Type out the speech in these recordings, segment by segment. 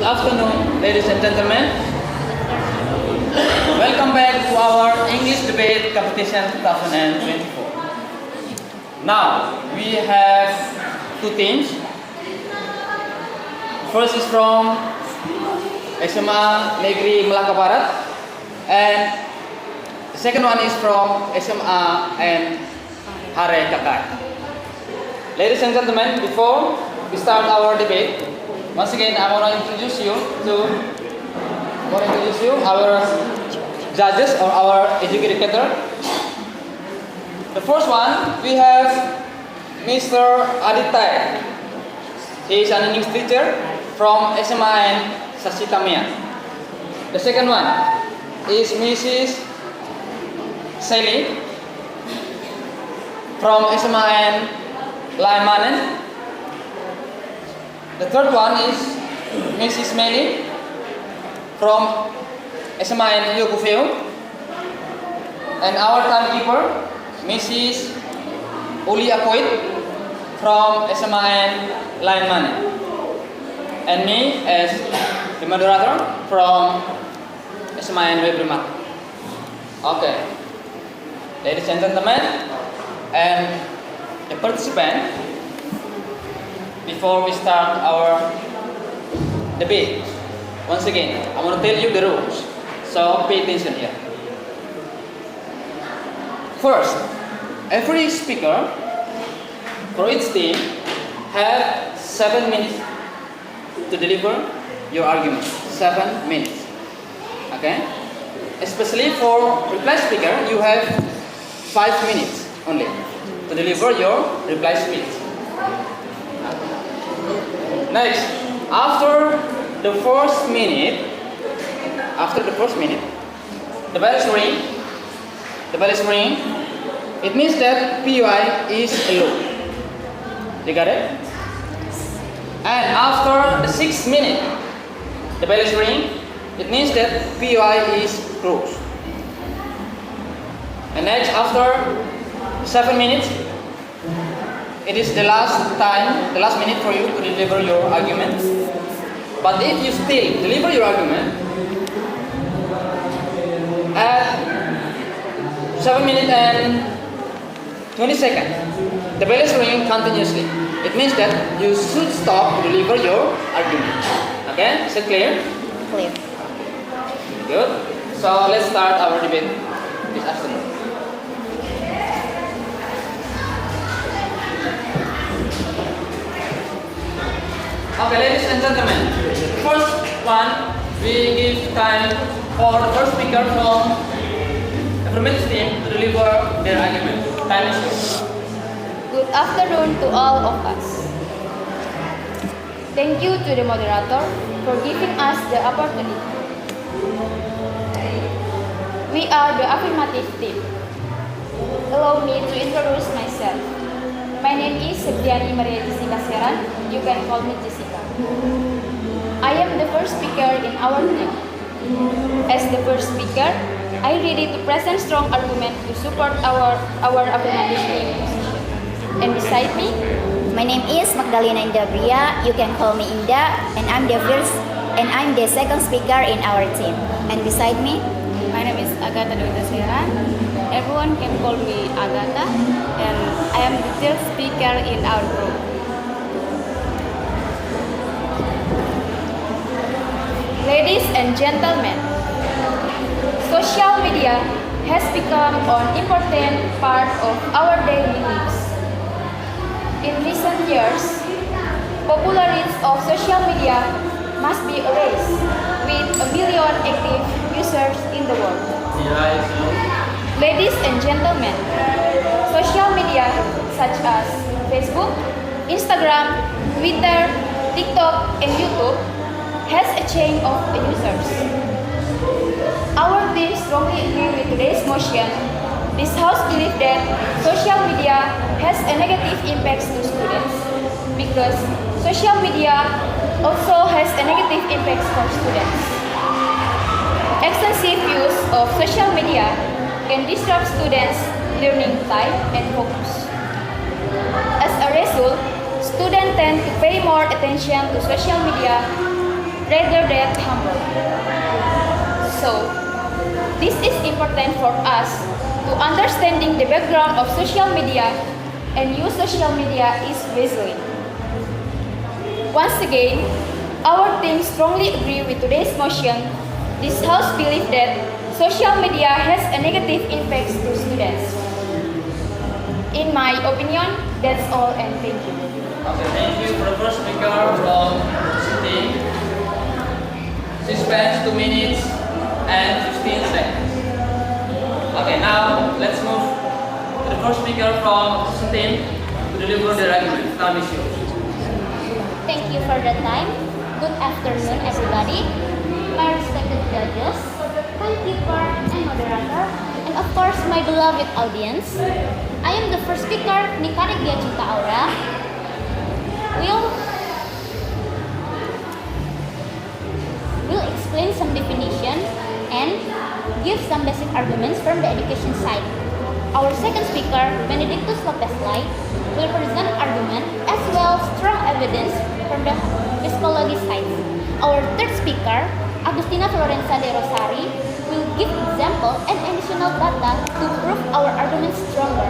Good afternoon, ladies and gentlemen. Welcome back to our English debate competition 2024. Now, we have two teams. First is from SMA Negeri Melaka Barat, and the second one is from SMA and Hare Kakai. Ladies and gentlemen, before we start our debate, once again I want to introduce you our judges or our educator. The first one we have Mr. Aditya. He is an English teacher from SMA and Sasitamia. The second one is Mrs. Sally from SMA and Laimanen. The third one is Mrs. Meli from SMA and Yogufeo. And our timekeeper, Mrs. Uli Akoit from SMA and Laimanen. And me as the moderator from SMA and Webrimat. Okay, ladies and gentlemen, and the participant, before we start our debate, once again, I want to tell you the rules. So pay attention here. First, every speaker for each team have 7 minutes to deliver your argument. 7 minutes. Okay? Especially for reply speaker, you have 5 minutes only to deliver your reply speech. Next, after the first minute, the bell is ring. It means that PUI is low. You got it? And after the 6th minute, the bell is ring. It means that PUI is closed. And next, after 7 minutes, it is the last minute for you to deliver your argument. But if you still deliver your argument at 7 minutes and 20 seconds, the bell is ringing continuously. It means that you should stop to deliver your argument. Okay? Is it clear? Clear. Good. So let's start our debate this afternoon. Okay, ladies and gentlemen, first one, we give time for the first speaker from the affirmative team to deliver their argument. Time is yours. Good afternoon to all of us. Thank you to the moderator for giving us the opportunity. We are the affirmative team. Allow me to introduce myself. My name is Septiani Maria Jessica Seran. You can call me Jessica. I am the first speaker in our team. As the first speaker, I am ready to present strong argument to support our affirmative team position. And beside me, My name is Magdalena Indabria. You can call me Inda, and I'm the second speaker in our team. And beside me, my name is Agatha Dewita Seran. Everyone can call me Agatha, and I am the third speaker in our group. ladies and gentlemen, social media has become an important part of our daily lives. In recent years, popularity of social media must be erased with 1 billion active users in the world. Ladies and gentlemen, social media such as Facebook, Instagram, Twitter, TikTok, and YouTube has a chain of users. Our team strongly agree with today's motion. This house believes that social media has a negative impact to students because social media also has a negative impact for students. Excessive use of social media can disrupt students' learning time and focus. As a result, students tend to pay more attention to social media rather than harmful. So, this is important for us to understanding the background of social media and use social media is wisely. Once again, our team strongly agree with today's motion. This house believes that social media has a negative impact to students. In my opinion, that's all and thank you. Okay, thank you for the first speaker from City. She spends 2 minutes and 15 seconds. Okay, now let's move to the first speaker from City to deliver their argument. Time is yours. Thank you for the time. Good afternoon, everybody. My respected judges, timekeeper, and moderator, and of course, my beloved audience. I am the first speaker, Nikari Gia Cinta Aura. Will explain some definition and give some basic arguments from the education side. Our second speaker, Benedictus Lopez Lai, will present argument as well strong evidence from the psychology side. Our third speaker, Agustina Florenza de Rosari, will give example and additional data to prove our arguments stronger.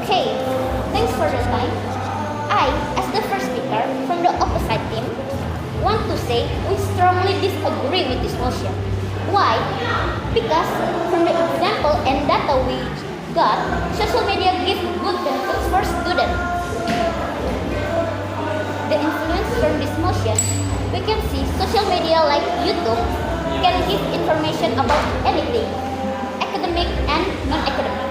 Okay, thanks for the time. I, as the first speaker from the opposite team, want to say we strongly disagree with this motion. Why? Because from the example and data we got, social media gives good benefits for students. The influence from this motion, we can see social media like YouTube can give information about anything, academic and non-academic.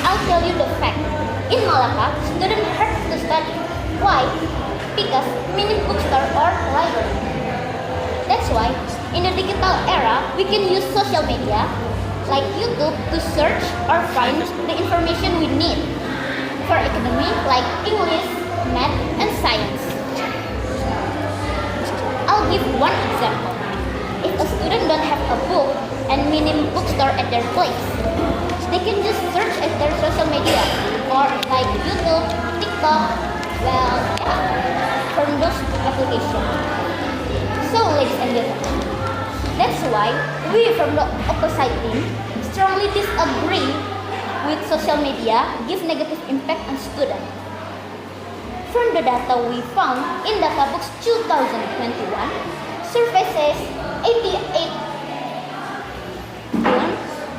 I'll tell you the fact. In Malacca, students have to study. Why? Because many bookstore or library. That's why, in the digital era, we can use social media like YouTube to search or find the information we need for academy like English, math, and science. I'll give one example. If a student don't have a book and many bookstore at their place, they can just search at their social media or like YouTube, TikTok, from those applications. So, ladies and gentlemen, that's why we from the opposite team strongly disagree with social media give negative impact on students. From the data we found in Databooks 2021, survey says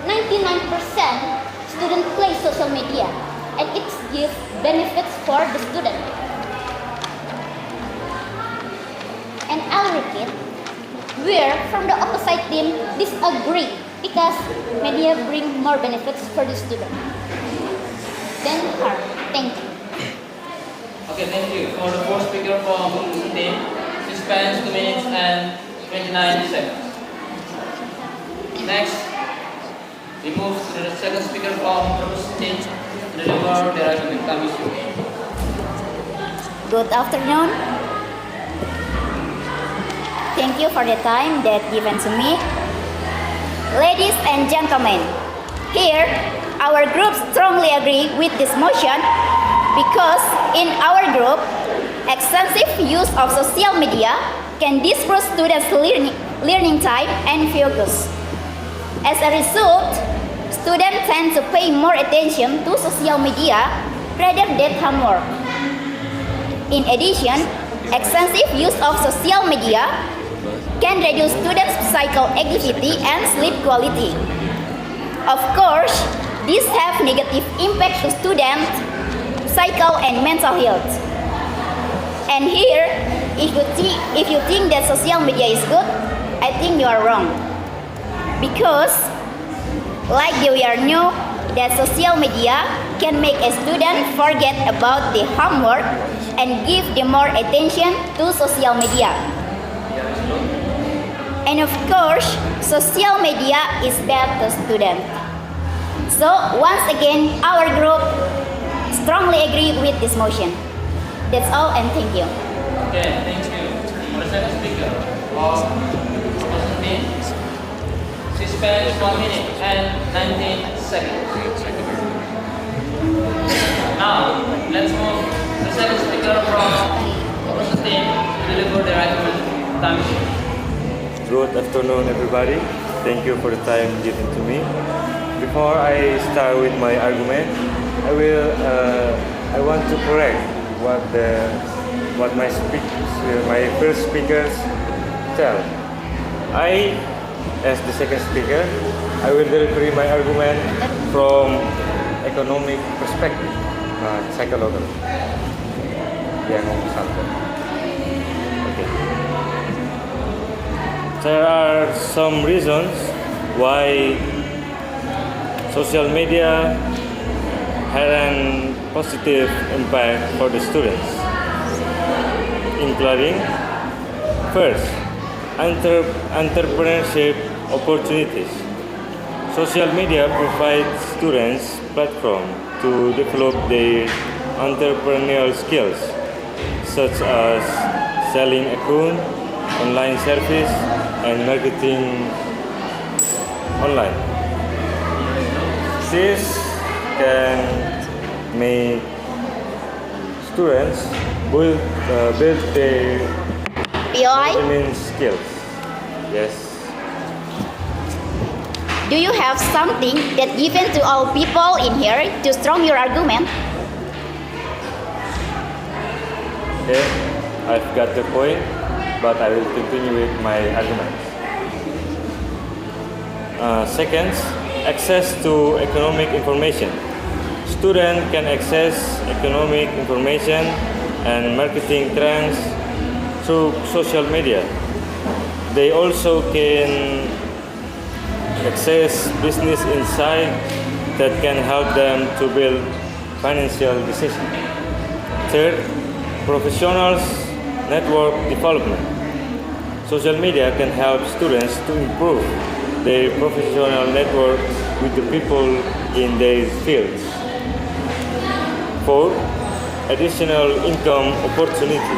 99% students play social media and it gives benefits for the student. And I'll repeat, we're from the opposite team disagree because media bring more benefits for the student than harm. Thank you. Okay, thank you. For the fourth speaker from City, she spends 2 minutes and 29 seconds. Next, we move to the second speaker from Purpose City to deliver their argument. Time is yours. Good afternoon. Thank you for the time that given to me. Ladies and gentlemen, here our group strongly agree with this motion because in our group, extensive use of social media can disrupt students' learning time and focus. As a result, students tend to pay more attention to social media rather than homework. In addition, extensive use of social media can reduce students' physical activity and sleep quality. Of course, these have negative impact to students' physical and mental health. And here, if you think that social media is good, I think you are wrong. Because, like we all know, that social media can make a student forget about the homework and give them more attention to social media. And of course, social media is bad to students. So once again, our group strongly agree with this motion. That's all and thank you. Okay, thank you. For the second speaker of Constantine, she spends 1 minute and 19 seconds. Now, let's move The second speaker from opposite team to deliver their argument. Time is yours. Good afternoon, everybody. Thank you for the time given to me. Before I start with my argument, I want to correct what my first speakers tell. As the second speaker, I will deliver my argument from economic perspective, not psychological. Dia ngomong santai. Okay. There are some reasons why social media had a positive impact for the students, including first, entrepreneurship opportunities. Social media provides students platform to develop their entrepreneurial skills, such as selling account, online service, and marketing online. This can make students build their POI, admin skills. Yes. do you have something that given to all people in here to strong your argument? Okay. I've got the point, but I will continue with my arguments. Second, access to economic information. Students can access economic information and marketing trends through social media. They also can access business insight that can help them to build financial decisions. Third, professionals network development. Social media can help students to improve their professional network with the people in their fields. Fourth, additional income opportunity.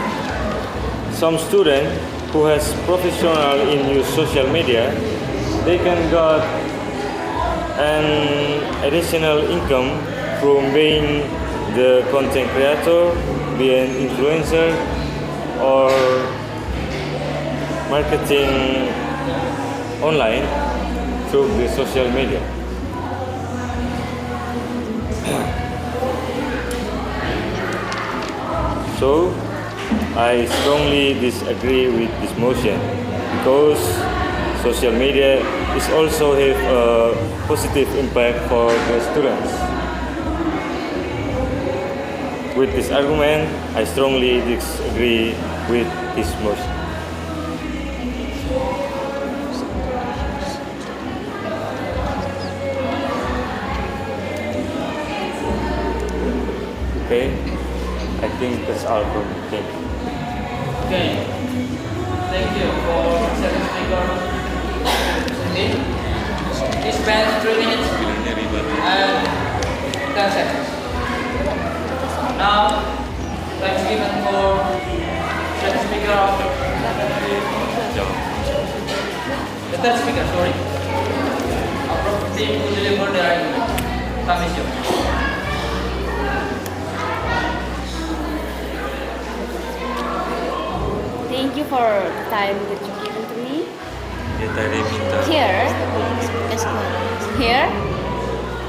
Some student who has professional in use social media, they can get an additional income from being the content creator, being influencer, or marketing online through the social media. So, I strongly disagree with this motion because social media is also have a positive impact for the students. With this argument, I strongly disagree with this motion. Okay, I think that's all from me. Thank you. Okay. Thank you for second speaker. He spent 3 minutes and 10 seconds. Now, time given for second speaker of the third speaker, sorry. Our team to deliver the argument. Time is yours. Thank you for the time that you've given to me. Here,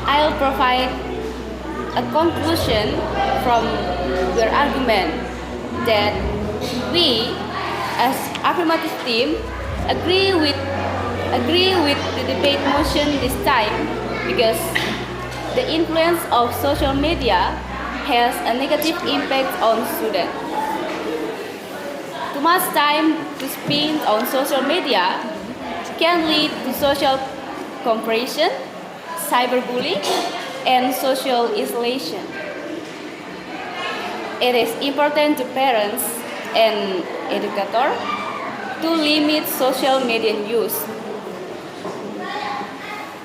I'll provide a conclusion from your argument that we, as affirmative team, agree with the debate motion this time because the influence of social media has a negative impact on students. Too much time to spend on social media can lead to social comparison, cyberbullying, and social isolation. It is important to parents and educators to limit social media use,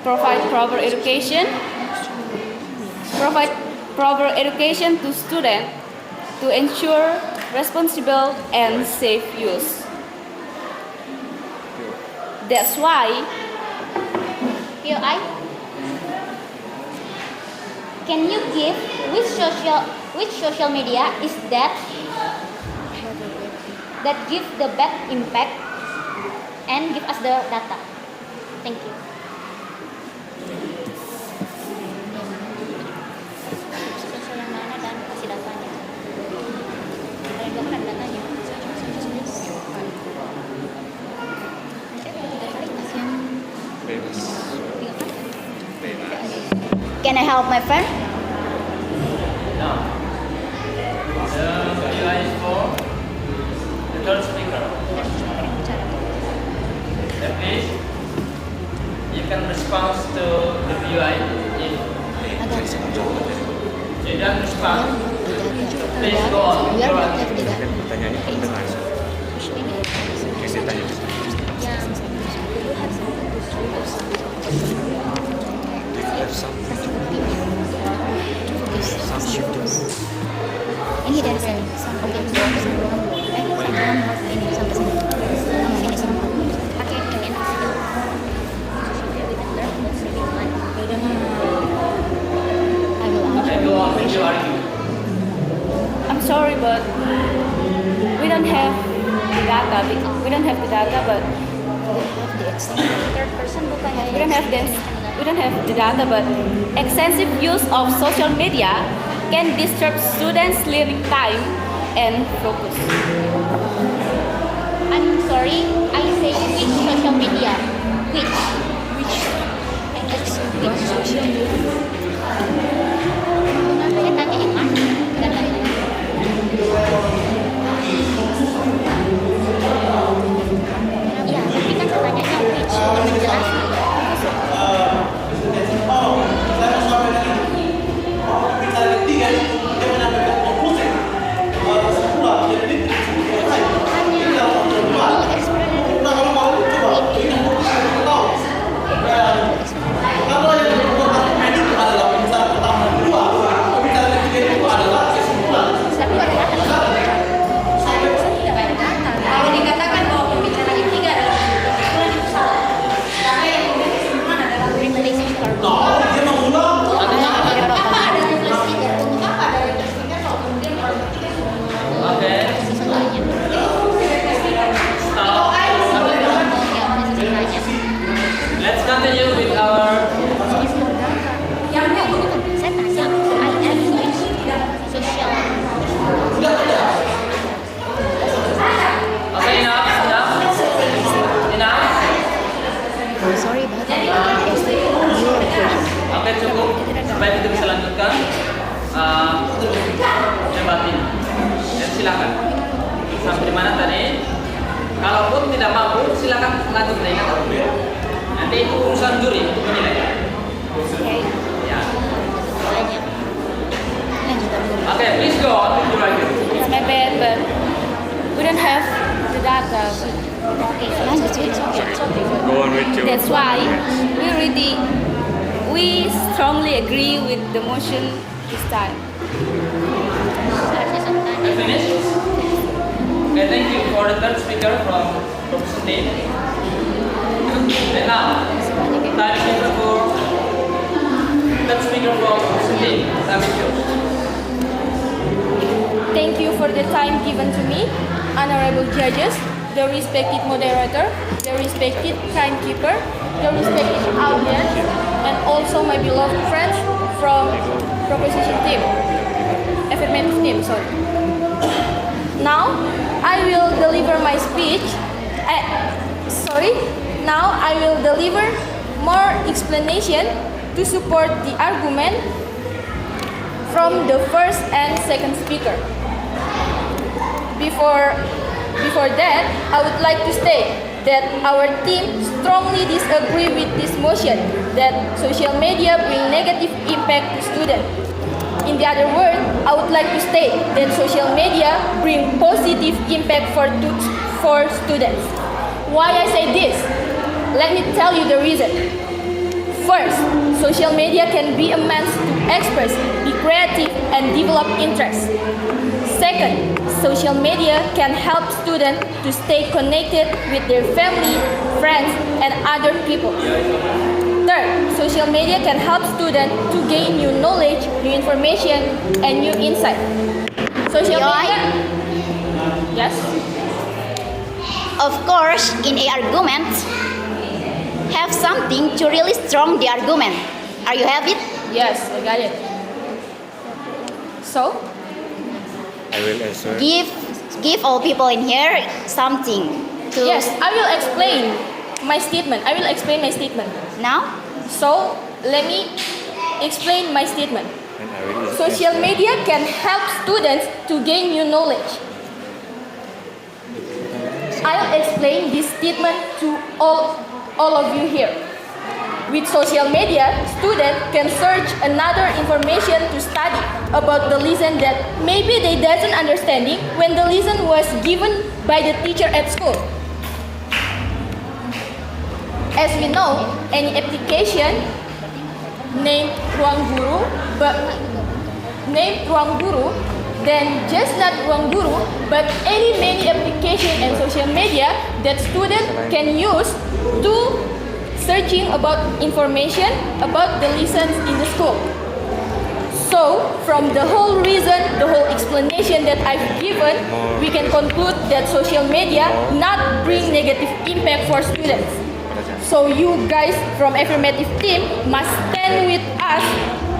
provide proper education to students to ensure responsible and safe use. That's why POI, can you give which which social media is that give the bad impact and give us the data. Thank you. Sosial yang mana dan kasih datanya. Ada dua kan datanya. Can I help my friend? Now, the UI is for the third speaker. Then please, you can respond to the UI. If you don't respond, please go on with your answer. Pertanyaannya pendengar. Yang ditanya. Ini dari saya. Oke. Ini sampai sini. Ini sama. Pakai ini enak saja. And go on with your argument. I'm sorry, but we don't have the data. We don't have the data, but Third person bukan we don't have the data. But excessive use of social media can disturb students' learning time and focus. I'm sorry, I say which social media? Which social media? Saya tanya yang mana? Datanya. Iya, tapi kan pertanyaannya which? Jelas. Kalau dikatakan bahwa pembicaraan yang tiga adalah kesimpulan itu salah. Karena yang kesimpulan adalah replacing speaker. Apa ada replace speaker? Untuk apa ada replace speaker kalau kemudian orang ketiga Okay. Let's continue with our Saya tanya, I which social Okay, enough. sorry but your question. Oke, cukup. Supaya kita bisa lanjutkan debat ini. Dan silakan. Sampai di mana tadi? Kalaupun tidak mampu, silakan lanjut ingat. Nanti itu urusan juri untuk menilai. Ya. Oke, please go on with your argument. It's my bad, but we don't have the data. Go on with your. That's why we strongly agree with the motion this time. I finished? Okay, thank you for the third speaker from Professor Dean. And now, time is for third speaker from Professor Dean. Time is yours. Thank you for the time given to me, honorable judges, the respected moderator, the respected timekeeper, the respected audience, and also my beloved friends from proposition team, affirmative team, sorry. Now, I will deliver my speech. Now I will deliver more explanation to support the argument from the first and second speaker. Before that, I would like to state that our team strongly disagree with this motion that social media bring negative impact to students. In the other word, I would like to state that social media bring positive impact for students. Why I say this? Let me tell you the reason. First, social media can be a means to express, be creative, and develop interests. Second, social media can help students to stay connected with their family, friends, and other people. Third, Third, social media can help students to gain new knowledge, new information, and new insight. Social Joy? media. Yes. Of course, in a argument, have something to really strong the argument. Are you have it? Yes, I got it. So, I will answer. Give all people in here something to yes, I will explain my statement. I will explain my statement. now. So, let me explain my statement. And I will Social answer. media can help students to gain new knowledge. I'll explain this statement to all of you here. With social media, students can search another information to study about the lesson that maybe they doesn't understanding when the lesson was given by the teacher at school. As we know, any application named Ruang Guru, then just not Ruang Guru, but many application and social media that students can use to searching about information about the lessons in the school. So, from the whole reason, the whole explanation that I've given, we can conclude that social media not bring negative impact for students. So you guys from affirmative team must stand with us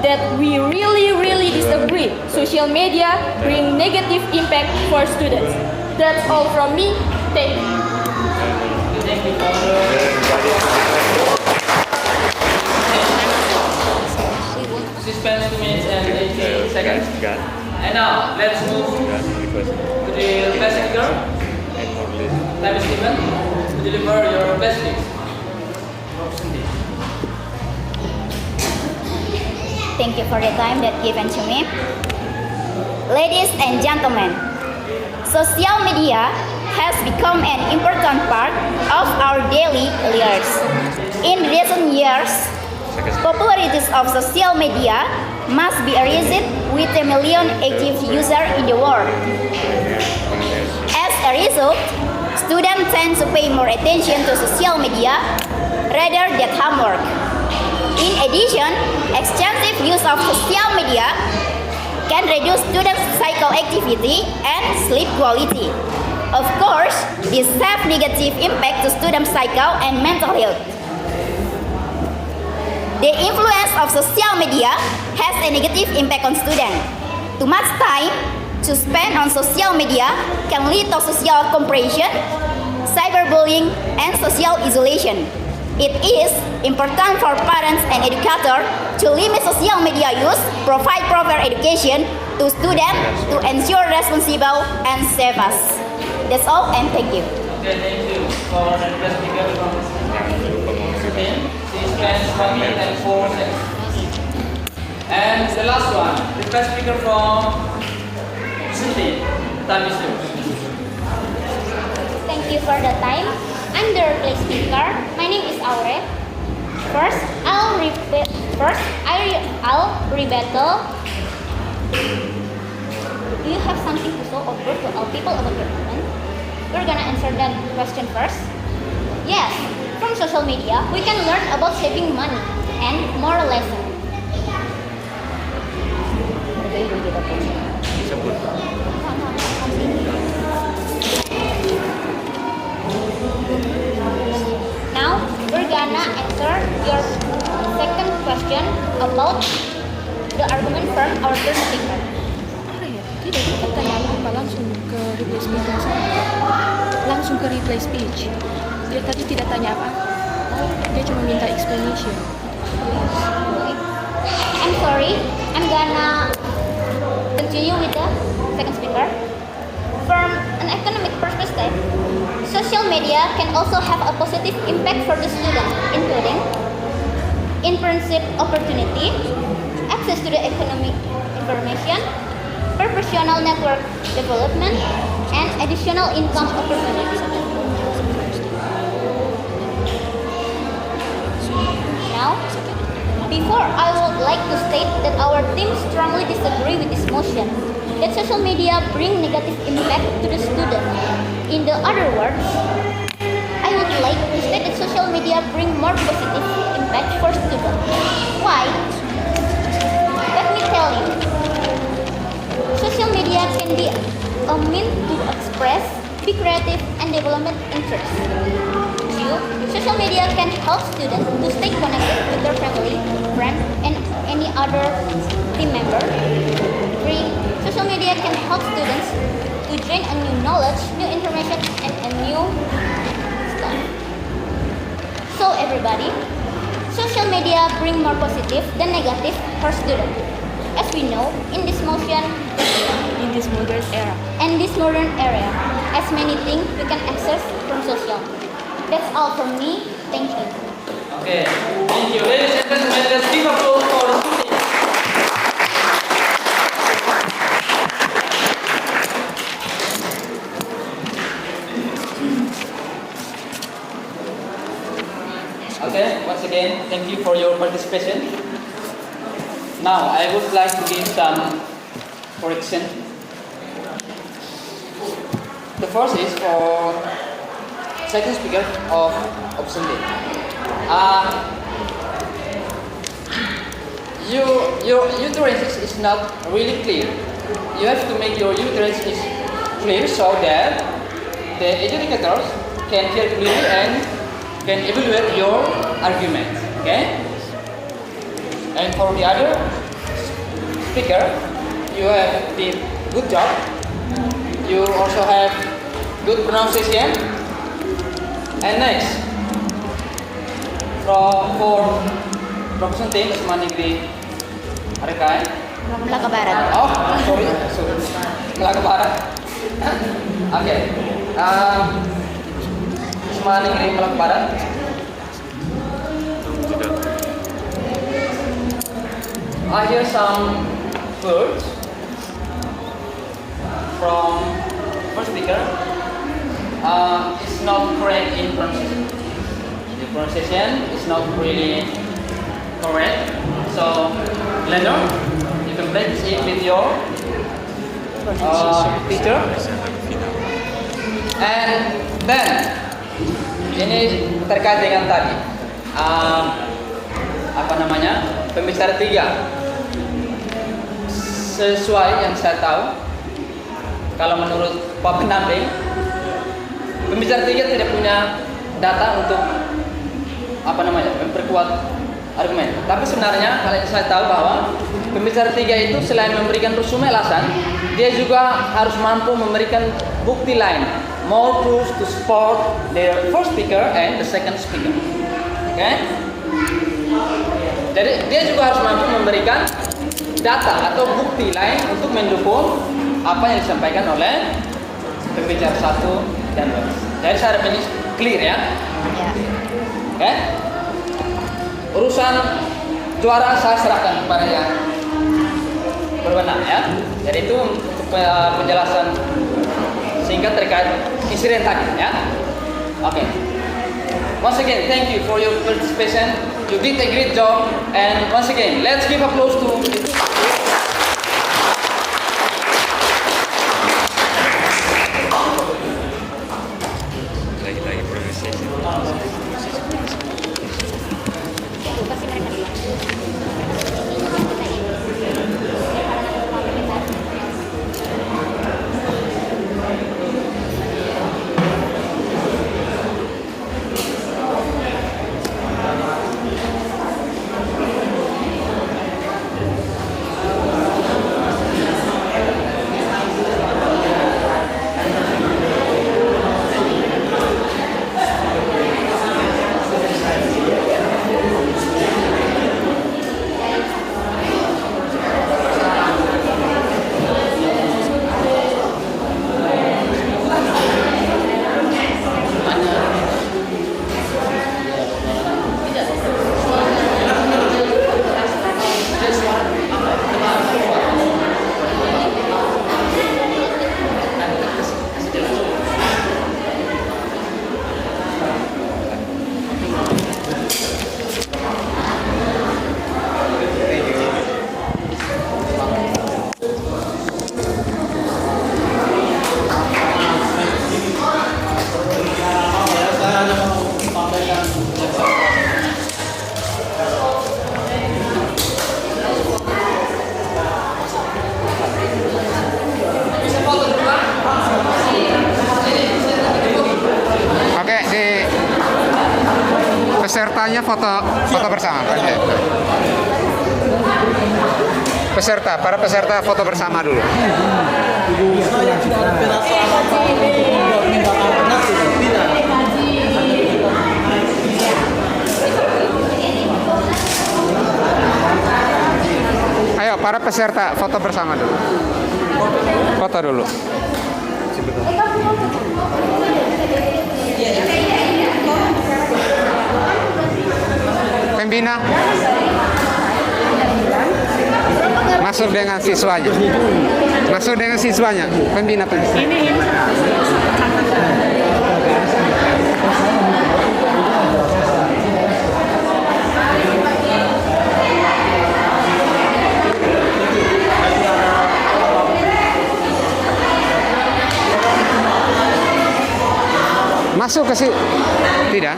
that we really disagree. Social media bring negative impact for students. That's all from me. Thank you. Thank you for the suspense 2 minutes and 18 seconds. Got. And now let's move Got the question. to the best speaker, And more list. Time Stephen, to deliver your best speech. Thank you for the time that given to me. Ladies and gentlemen, social media has become an important part of our daily lives. In recent years, popularities of social media must be raised with 1 million active users in the world. As a result, students tend to pay more attention to social media rather than homework. In addition, extensive use of social media can reduce students' physical activity and sleep quality. Of course, this have negative impact to students' physical and mental health. The influence of social media has a negative impact on students. Too much time to spend on social media can lead to social compression, cyberbullying, and social isolation. It is important for parents and educators to limit social media use, provide proper education to students to ensure responsible and safe us. That's all, and thank you. Okay, thank you for the best speaker from Spain. She spends 1 minute and 4 seconds. And the last one, the best speaker from Cindy. Time is yours. Thank you for the time. I'm the replay speaker. My name is Aure. First, I'll rebuttal. Do you have something to show over to all people about your event? We're gonna answer that question first. Yes, from social media, we can learn about saving money and more lessons. Now, we're gonna answer your second question about the argument from our third speaker. Tidak, kita tanya apa langsung ke replay speaker saja. Langsung ke replay speech. Dia tadi tidak tanya apa. Dia cuma minta explanation. I'm sorry, I'm gonna continue with the second speaker. From an economic perspective, social media can also have a positive impact for the student, including internship opportunity, access to the economic information, professional network development, and additional income opportunities. Now, before I would like to state that our team strongly disagree with this motion, that social media bring negative impact to the student. In the other words, I would like to state that social media bring more positive impact impact for students. Why? Let me tell you. Social media can be a means to express, be creative, and development interests. 2. Social media can help students to stay connected with their family, friends, and any other team member. 3. Social media can help students to gain a new knowledge, new information, and a new stuff. So everybody, social media bring more positive than negative for students. As we know, in this modern era, as many things we can access from social. That's all from me. Thank you. Okay, thank you. Ladies and gentlemen, let's give applause for the students. Okay, once again, thank you for your participation. Now, I would like to give some correction. The first is for second speaker of option D. Your utterance is not really clear. You have to make your utterance is clear so that the educators can hear clearly and can evaluate your argument. Okay? And for the other speaker, you have did good job. You also have good pronunciation. And next, for professional team Sekolah Negeri Arekai. Melaka Barat. Oh, sorry. Melaka Barat. Okay. Sekolah Negeri Melaka Barat. I hear some words from first speaker. It's not correct in pronunciation. The pronunciation is not really correct. So, Leonard, you can practice it with your teacher. And then, ini terkait dengan tadi. Pembicara 3. Sesuai yang saya tahu, kalau menurut Pak Pendamping, pembicara 3 tidak punya data untuk memperkuat argumen. Tapi sebenarnya kalau saya tahu bahwa pembicara 3 itu selain memberikan resume alasan, dia juga harus mampu memberikan bukti lain, more proofs to support the first speaker and the second speaker. Okay? Jadi dia juga harus mampu memberikan data atau bukti lain untuk mendukung apa yang disampaikan oleh pembicara 1 dan 2. Jadi saya harap ini clear ya. Oke? Urusan juara saya serahkan kepada yang berwenang ya. Jadi itu untuk penjelasan singkat terkait insiden tadi ya. Oke. Once again, thank you for your participation. You did a great job, and once again, let's give applause to. pesertanya foto bersama. Oke. Para peserta foto bersama dulu. Ayo para peserta foto bersama dulu. Foto dulu. Pembina masuk dengan siswanya. Pembina. Masuk ke sini. Tidak.